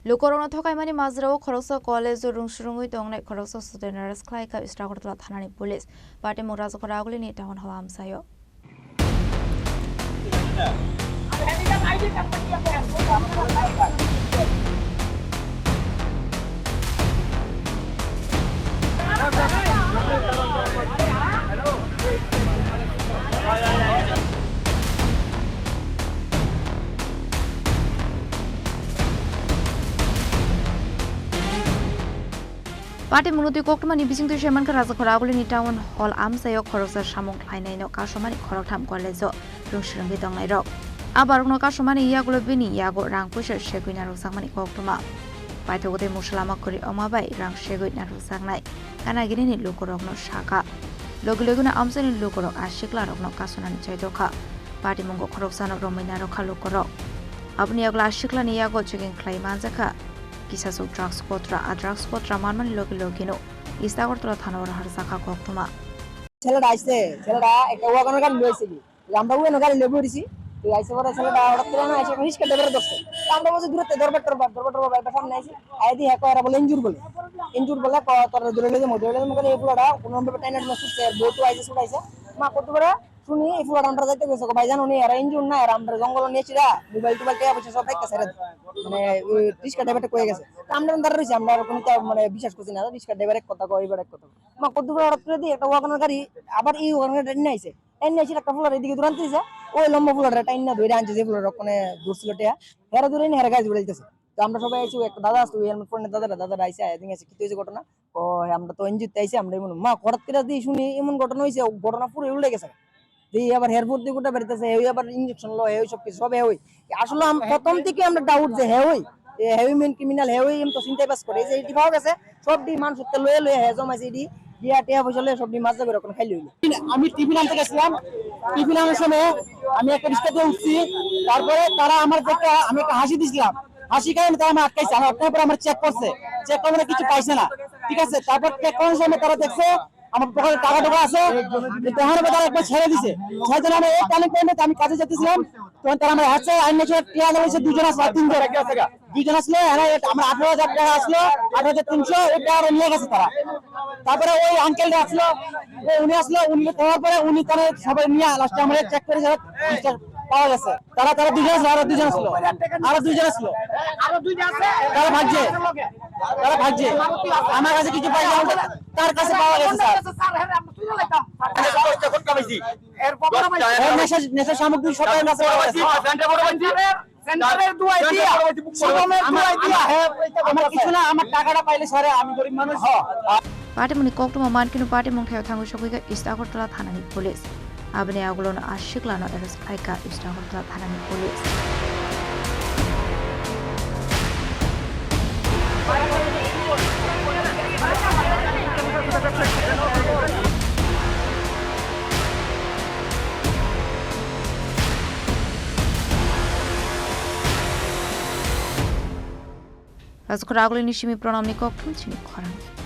Lukorona Tokaimani Mazrao, Korosa College, Rungshurungi Dong, Korosa Students, Klaika, Istrakorla Tanani Police, Party Muraz Koraguli, Town Ham Sayo. Party Munuti Kokmani Bising to Shaman Karazakoraguli ni Town Hall Amsayo Korosa Shamong Kainano Kashomani Koroktam Kolezo, Rungshurungi Dong Rock. Abarno Kashomani Yagolobini Yago Rang Pusher Sheguinaro Samani Koktuma. Paito de Muslama Kuri Omabai Rang Sheguinaro Sangnai, Kanagini Lukorogno Shaka. Loguluguna Amsan Lukorok Ashikla of no Kasunan Chedoka. Party Mungo Koroksan of Rominaro Kalukorok. Abniagla Shikla Niago Chicken Clay Manzaka. Kisah drugs kotra, drugs kotra manman logino. Istagar tuh thana orang harus akak koktuma. Celada aise, celada ekawa kan kan luas sih. Lamba gue nogar lebu risi. Tuh aise orang celada orang tuh na aise kan hiskat deber dosa. Lamba masih dulu terber bersama nasi. Ayat heko era boleh injur boleh kau tor dulu lagi mungkin ibu ada, kunum bertanya masuk share, botu aise sudah aise. Mak kotu berah. Suni ibu orang terjadi ke sekolah bajan uni era injur na era amber jonggol uni cira. Mobile tu baca apa sesuatu keseret. Mana hiskat deber tu kau ya আমরা দাঁড়াইছি আমরা কোনো মানে বিশ্বাস করছি না রিস্কা ড্রাইভারের কথা কই এবারে কথা মা কত বড় রাত করে দিয়ে একটা ওয়াগনের গাড়ি আবার এই ওয়াগনের ট্রেন আইছে একটা ফুলার এদিকে দূরান্ত দিছে ওই লম্বা ফুলার টাইন না ধরে আনছে যে ফুলার ওখানে দূরছিল টিয়া হেরা দূরে নি হেরা গাছ উড়ে দিতেছে তো আমরা সবাই আইছি একটা দাদা আসতো হেলমেট পরে দাদা আইছে এদিকে আছে কি হইছে ঘটনা ও আমরা তো এনজিতে আইছি আমরা এমন মা হঠাৎ করে দিয়ে শুনি এমন ঘটনা হইছে ঘটনা পুরো উল্টে গেছে দিয়ে আবার হেয়ারপোর্ট দিয়ে গোটা বেরিতেছে এই আবার ইনজেকশন লো এই সব কিছু সব হই আসলে প্রথম থেকে আমরা ডাউট যে হই হেভি মেন ক্রিমিনাল হেভি এম তো চিন্তাই পাস করে যে এটি পাওয়া গেছে সব ডি মানুষ উঠতে লয়ে হে জমাইছে এটি দিয়া টিয়া পয়সা লয়ে সব ডি মাছ করে কোন খাইলি হইলো আমি টিভি আনতে গেছিলাম টিভি আনার সময় আমি একটা রিস্কাতে উঠছি তারপরে তারা আমার দেখে আমি একটা হাসি দিছিলাম হাসি খাই তারা আমার আটকাইছে আমার আটকানোর পর আমার চেক করছে চেক করে কিছু পাইছে না ঠিক আছে তারপর চেক করার সময় তারা দেখছে আমার পকেটে টাকা টাকা আছে তখন তারা একবার ছেড়ে দিছে ছয় জন আমি এই টার্নিং পয়েন্টে আমি কাজে যেতেছিলাম তখন তারা আমার হাতে আইন নিয়ে টিয়া দিয়েছে দুজন আসলো দুজন আসলে আমার 18,000 টাকা আসলো 18,300 এই টাকা নিয়ে গেছে তারা তারপরে ওই আঙ্কেলটা আসলো উনি আসলো উনি দেওয়ার পরে উনি তারা সবাই নিয়ে লাস্টে আমরা চেক করে পাওয়া গেছে তারা দুজন আসলো আরো দুজন আসলো তারা ভাগছে আমার কাছে কিছু পাই তার কাছে পাওয়া গেছে স্যার নেশা সামগ্রী সবাই কাছে আমার কিছু না আমার টাকাটা পাইলে স্যার আমি গরিব মানুষ Party Muni Koktuma Mankinu Party Monkey Tango Shokuga Istakortla Thanani Police. Abne Agulon Ashiklano Eros Aika Istakortla Thanani Police. Raskoraguli Nishimi Pronomni Koktum Chini Korang.